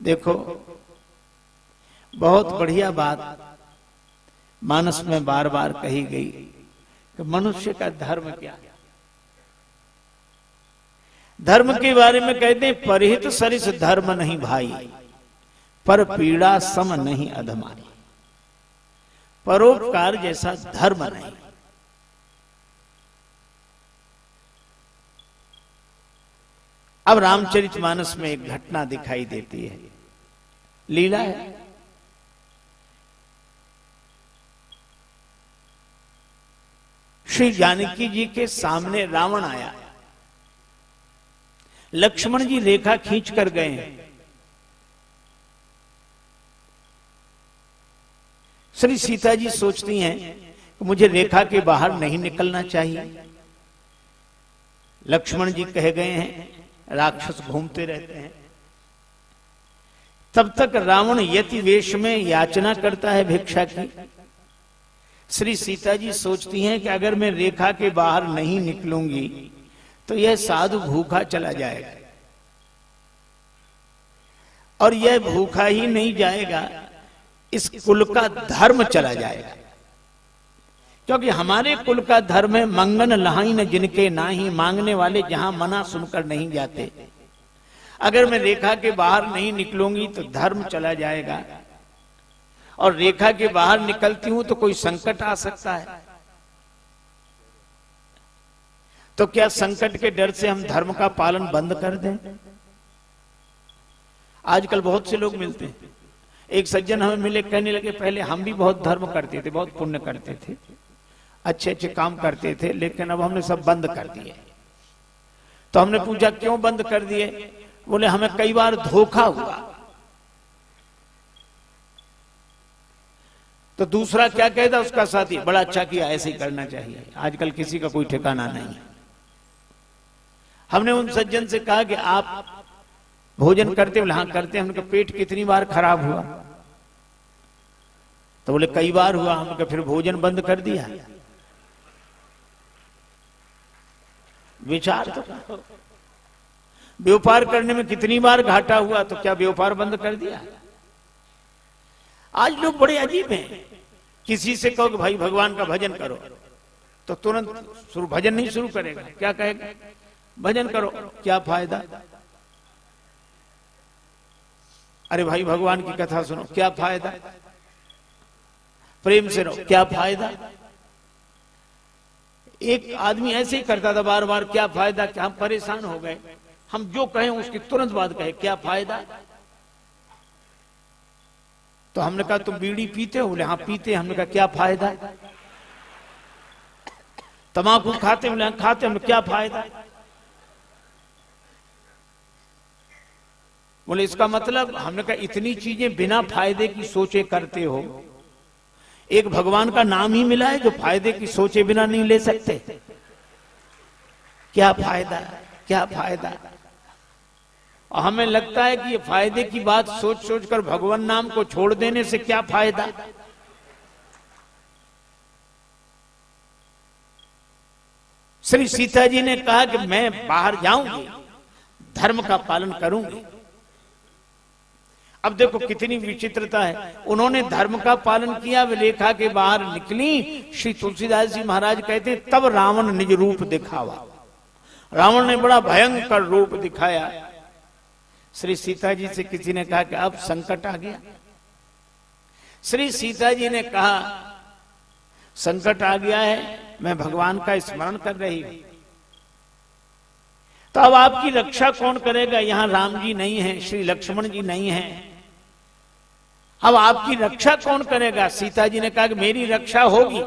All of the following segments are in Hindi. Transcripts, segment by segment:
देखो, बहुत बढ़िया बात मानस में बार बार कही गई कि मनुष्य का धर्म क्या है। धर्म के बारे में कहते हैं, परिहित सरिस धर्म नहीं भाई, पर पीड़ा सम नहीं अधमाई। परोपकार जैसा धर्म नहीं। अब रामचरितमानस में एक घटना दिखाई देती है, लीला है। श्री जानकी जी के सामने रावण आया, लक्ष्मण जी रेखा खींच कर गए हैं। श्री सीता जी सोचती हैं कि मुझे रेखा के बाहर नहीं निकलना चाहिए। लक्ष्मण जी कह गए हैं, राक्षस घूमते रहते हैं। तब तक रावण यति वेश में याचना करता है भिक्षा की। श्री सीता जी सोचती हैं कि अगर मैं रेखा के बाहर नहीं निकलूंगी तो यह साधु भूखा चला जाएगा, और यह भूखा ही नहीं जाएगा, इस कुल का धर्म चला जाएगा। क्योंकि हमारे कुल का धर्म है, मंगन लहाई न जिनके नाही, मांगने वाले जहां मना सुनकर नहीं जाते। अगर मैं रेखा के बाहर नहीं निकलूंगी तो धर्म चला जाएगा, और रेखा के बाहर निकलती हूं तो कोई संकट आ सकता है। तो क्या संकट के डर से हम धर्म का पालन बंद कर दें? आजकल बहुत से लोग मिलते हैं। एक सज्जन हमें मिले, कहने लगे पहले हम भी बहुत धर्म करते थे, बहुत पुण्य करते थे, अच्छे अच्छे काम करते थे, लेकिन अब हमने सब बंद कर दिए। तो हमने पूछा क्यों बंद कर दिए? बोले हमें कई बार धोखा हुआ। तो दूसरा क्या कहता उसका साथी, बड़ा अच्छा किया, ऐसे ही करना चाहिए। आजकल किसी का कोई ठिकाना नहीं। हमने उन सज्जन से कहा कि आप भोजन करते? बोले हाँ करते हैं। हमने कहा पेट कितनी बार खराब हुआ? तो बोले कई बार हुआ। हमने कहा फिर भोजन बंद कर दिया? विचार तो करो। व्यापार करने में कितनी बार घाटा हुआ, तो क्या व्यापार बंद कर दिया? आज लोग बड़े अजीब हैं। किसी से कहो कि भाई भगवान का भजन करो, तो तुरंत भजन नहीं शुरू करेगा। क्या कहेगा? भजन करो। क्या फायदा? अरे भाई भगवान की कथा सुनो। क्या फायदा? प्रेम से रहो। क्या फायदा? एक आदमी ऐसे ही करता था बार बार, क्या फायदा? क्या हम परेशान हो गए। हम जो कहें उसकी तुरंत बाद कहे क्या फायदा। तो हमने कहा तुम बीड़ी पीते हो? बोले हाँ पीते। हमने कहा क्या फायदा? तंबाकू खाते? बोले हाँ खाते। हमने क्या फायदा? बोले इसका मतलब, हमने कहा इतनी चीजें बिना फायदे की सोचे करते हो, एक भगवान का नाम ही मिला है जो फायदे की सोचे बिना नहीं ले सकते। क्या फायदा? क्या फायदा? और हमें लगता है कि ये फायदे की बात सोच सोच कर भगवान नाम को छोड़ देने से क्या फायदा। श्री सीता जी ने कहा कि मैं बाहर जाऊंगी, धर्म का पालन करूंगी। अब देखो कितनी विचित्रता है। उन्होंने धर्म का पालन किया, वे रेखा के बाहर निकली। श्री तुलसीदास जी महाराज कहते तब रावण निज रूप दिखावा। रावण ने बड़ा भयंकर रूप दिखाया। श्री सीता जी से किसी ने कहा कि अब संकट आ गया। श्री सीता जी ने कहा संकट आ गया है, मैं भगवान का स्मरण कर रही हूं, तो अब आपकी रक्षा कौन करेगा? यहां राम जी नहीं है, श्री लक्ष्मण जी नहीं है, अब आपकी रक्षा कौन करेगा? सीता जी ने कहा कि मेरी रक्षा होगी।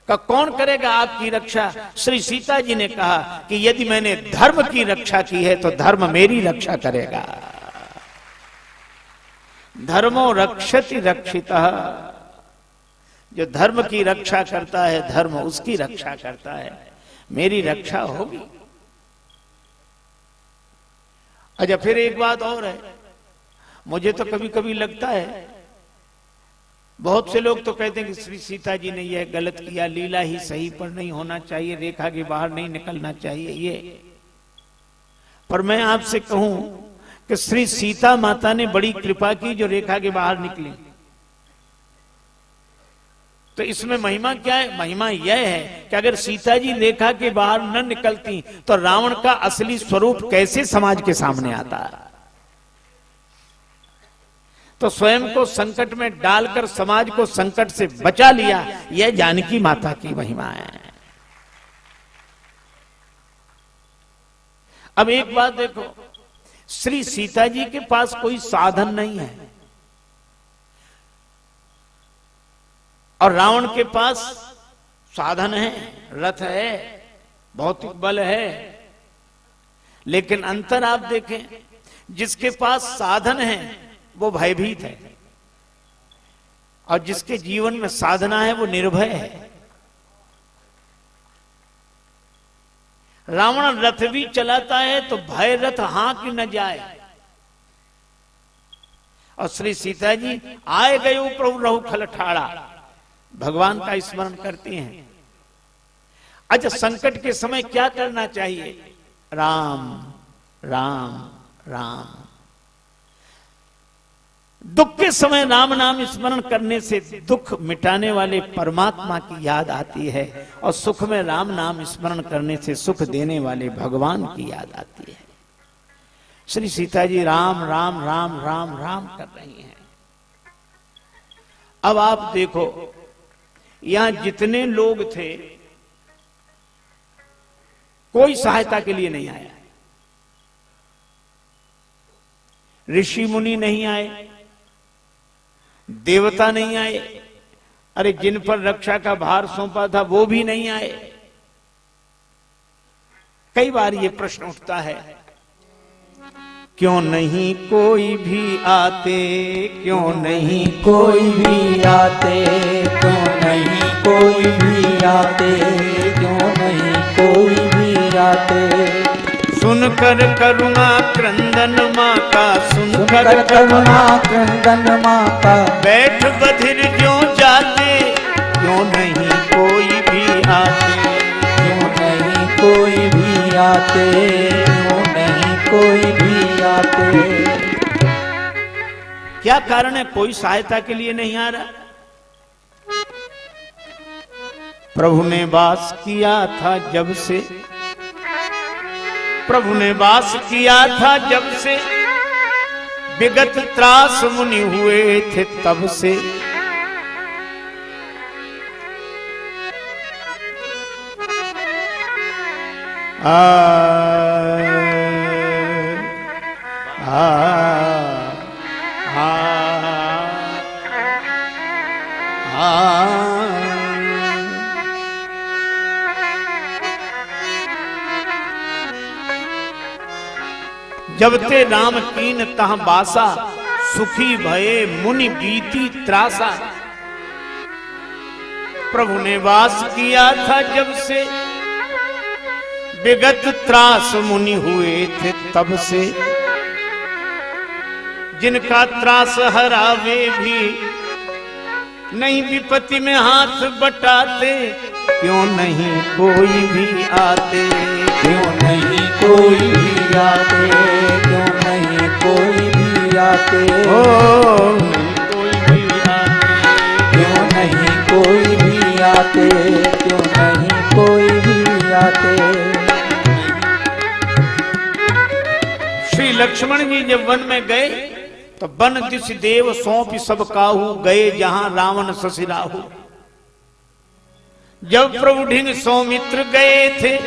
का कौन करेगा आपकी रक्षा? श्री सीता जी ने कहा कि यदि मैंने धर्म की रक्षा की है तो धर्म मेरी रक्षा करेगा। धर्मो रक्षति रक्षितः। जो धर्म की रक्षा करता है, धर्म उसकी रक्षा करता है। मेरी रक्षा होगी। अच्छा फिर एक बात और है, मुझे तो कभी कभी लगता है, बहुत से लोग तो कहते हैं कि श्री सीता जी ने यह गलत किया, लीला ही सही पर नहीं होना चाहिए, रेखा के बाहर नहीं निकलना चाहिए ये। पर मैं आपसे कहूं कि श्री सीता माता ने बड़ी कृपा की जो रेखा के बाहर निकली। तो इसमें महिमा क्या है? महिमा यह है कि अगर सीता जी रेखा के बाहर न निकलती तो रावण का असली स्वरूप कैसे समाज के सामने आता। तो स्वयं को संकट में डालकर समाज को संकट से बचा लिया। यह जानकी माता की महिमा है। अब एक बात देखो, श्री सीता जी के पास कोई साधन नहीं है और रावण के पास साधन है, रथ है, भौतिक बल है। लेकिन अंतर आप देखें, जिसके पास साधन है वो भयभीत है और जिसके जीवन में साधना है वो निर्भय है। रावण रथ भी चलाता है तो भय रथ हाँ कि न जाए, और श्री सीता जी आए गए प्रभु रहु खल ठाड़ा, भगवान का स्मरण करती हैं। अच्छा, संकट के समय क्या करना चाहिए? राम राम राम। दुख के समय राम नाम स्मरण करने से दुख मिटाने वाले परमात्मा की याद आती है और सुख में राम नाम स्मरण करने से सुख देने वाले भगवान की याद आती है। श्री सीता जी राम राम राम राम राम कर रही हैं। अब आप देखो, यहां जितने लोग थे कोई सहायता के लिए नहीं आया। ऋषि मुनि नहीं आए, देवता नहीं आए, अरे जिन पर रक्षा का भार सौंपा था वो भी नहीं आए। कई बार ये प्रश्न उठता है, क्यों नहीं कोई भी आते, क्यों नहीं कोई भी आते, क्यों नहीं कोई भी आते, क्यों नहीं कोई भी आते। सुनकर करुणा क्रंदन माँ का, सुनकर करुणा क्रंदन माँ का, बैठ बधिर क्यों जाते, क्यों नहीं कोई भी आते, क्यों नहीं कोई भी आते, क्यों नहीं कोई भी आते। क्या कारण है कोई सहायता के लिए नहीं आ रहा? प्रभु ने वास किया था जब से, प्रभु ने वास किया था जब से, विगत त्रास मुनि हुए थे तब से। आ, आ, आ, आ, जब ते राम कीन तह बासा, सुखी भये मुनि बीती त्रासा। प्रभु ने वास किया था जब से, विगत त्रास मुनि हुए थे तब से। जिनका त्रास हरावे भी नहीं विपत्ति में हाथ बटाते, क्यों नहीं कोई भी आते, क्यों नहीं कोई भी आते, क्यों नहीं कोई भी आते, ओ कोई भी आते, क्यों नहीं कोई भी आते, क्यों नहीं कोई भी आते। श्री लक्ष्मण जी जब वन में गए तो वन दिश देव सौंप सब काहू, गए जहां रावण ससिराहू। जब प्रभु ढिंग सौमित्र गए थे,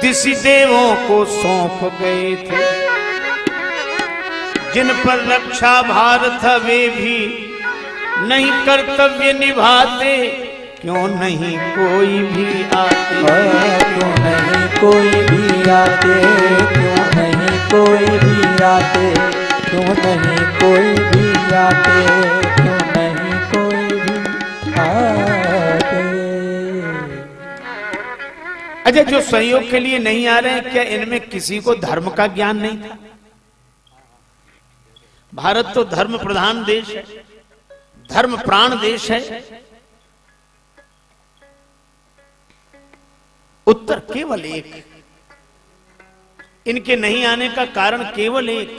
दिशि देवों को सौंप गए थे। जिन पर रक्षा भार था वे भी नहीं कर्तव्य निभाते, क्यों नहीं कोई भी आते, क्यों नहीं कोई भी आते, क्यों नहीं कोई भी आते, क्यों नहीं कोई भी आते, क्यों नहीं कोई भी आते। अच्छा, जो सहयोग के लिए नहीं आ रहे हैं, क्या इनमें किसी को धर्म का ज्ञान नहीं था? भारत तो धर्म प्रधान देश है, धर्म प्राण देश है। उत्तर केवल इनके नहीं आने का कारण केवल एक,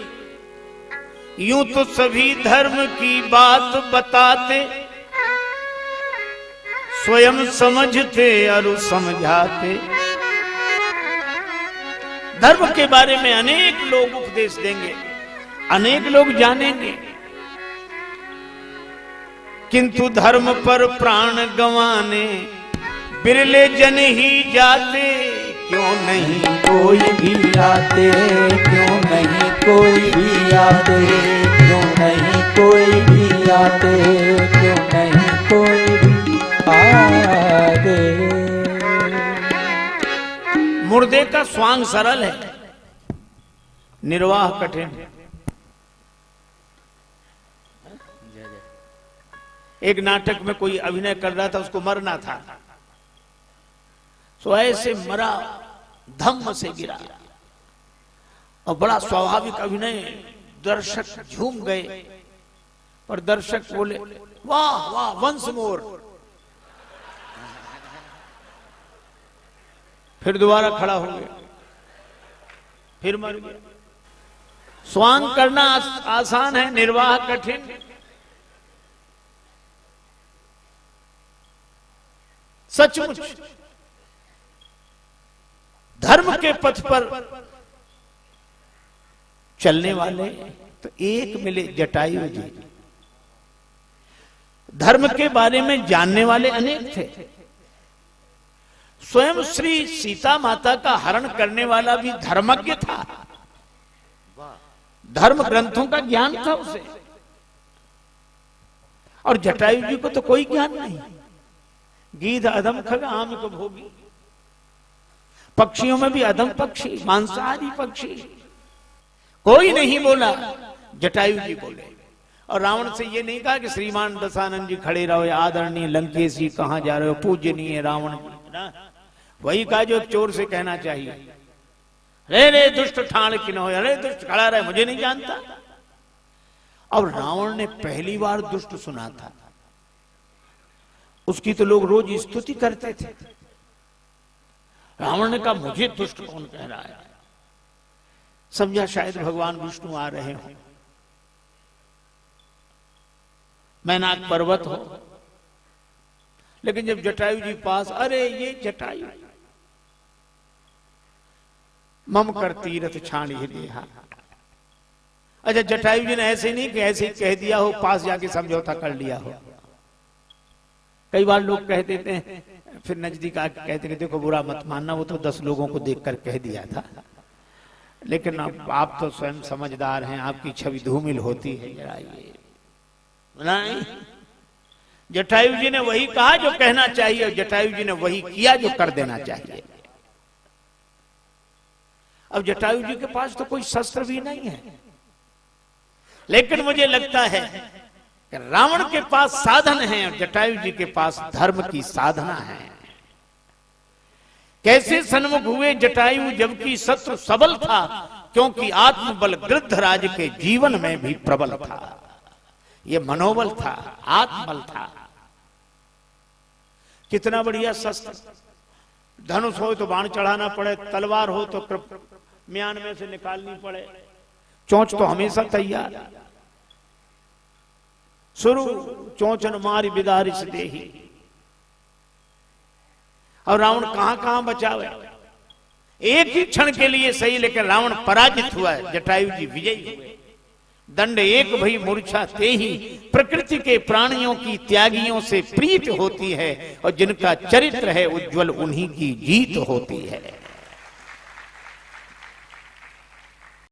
यूं तो सभी धर्म की बात बताते, स्वयं समझते और समझाते। धर्म के बारे में अनेक लोग उपदेश देंगे, अनेक लोग जानेंगे, किंतु धर्म पर प्राण गंवाने बिरले जन ही जाते। क्यों नहीं कोई भी आते, क्यों नहीं कोई भी आते, क्यों नहीं कोई भी आते, क्यों नहीं कोई भी आते। मुर्दे का स्वांग सरल है, निर्वाह कठिन। एक नाटक में कोई अभिनय कर रहा था, उसको मरना था, सो ऐसे मरा, धम्म से गिरा, और बड़ा स्वाभाविक अभिनय, दर्शक झूम गए, और दर्शक बोले वाह वाह वंस मोर। फिर दोबारा खड़ा हो गया, फिर मर गया। स्वांग करना आसान है, निर्वाह कठिन। सचमुच धर्म के पथ पर चलने वाले तो एक मिले जटायु जी। धर्म के बारे में जानने वाले अनेक थे। स्वयं श्री सीता माता का हरण करने वाला भी धर्मज्ञ था, धर्म ग्रंथों का ज्ञान था उसे। और जटायु जी को तो कोई ज्ञान नहीं। गीध अधम खग आम को भोगी, पक्षियों में भी अधम पक्षी, मांसाहारी पक्षी। कोई नहीं बोला, जटायु जी बोले। और रावण से ये नहीं कहा कि श्रीमान दशानंद जी खड़े रहो, या आदरणीय लंकेश जी कहां जा रहे हो, पूजनीय रावण जी ना। वही कहा जो चोर से कहना चाहिए, रे रे दुष्ट ठाण कि न हो, अरे दुष्ट खड़ा रहे, मुझे नहीं जानता। अब रावण ने पहली बार दुष्ट सुना था, उसकी तो लोग रोज स्तुति करते थे। रावण ने कहा मुझे दुष्ट कौन कह रहा है। समझा शायद भगवान विष्णु आ रहे हो, मैनाक पर्वत हो। लेकिन जब जटायु जी पास, अरे ये जटायु मम कर तीरथ छाणी देहा। अच्छा, जटायु जी ने ऐसे नहीं कि ऐसे ही कह दिया हो, पास जाके समझौता कर लिया हो। कई बार लोग कह देते हैं, फिर नजदीक आके कहते हैं देखो बुरा मत मानना, वो तो 10 लोगों को देखकर कह दिया था। लेकिन अब आप तो स्वयं समझदार हैं, आपकी छवि धूमिल होती है। जरा ये नहीं, जटायु जी ने वही कहा जो कहना चाहिए, और जटायु जी ने वही किया जो कर देना चाहिए। अब जटायु जी के पास तो कोई शस्त्र भी नहीं है, लेकिन मुझे लगता है कि रावण के पास साधन है और जटायु जी के पास धर्म की साधना है। कैसे सन्मुख हुए जटायु जबकि शत्रु सबल था, क्योंकि आत्मबल गृद्धराज के जीवन में भी प्रबल था। ये मनोबल था, आत्मबल था। कितना बढ़िया शस्त्र, धनुष हो तो बाण चढ़ाना पड़े, तलवार हो तो म्यान में से निकालनी पड़े, चोंच तो हमेशा तैयार। शुरू चोंचन मारी बिदारिश देही। और रावण कहां कहां बचावे, एक ही क्षण के लिए सही, लेकिन रावण पराजित हुआ, जटायु जी विजयी हुए। दंड एक भई मूर्छा ते ही, प्रकृति के प्राणियों की त्यागियों से प्रीत होती है, और जिनका चरित्र है उज्जवल उन्हीं की जीत होती है।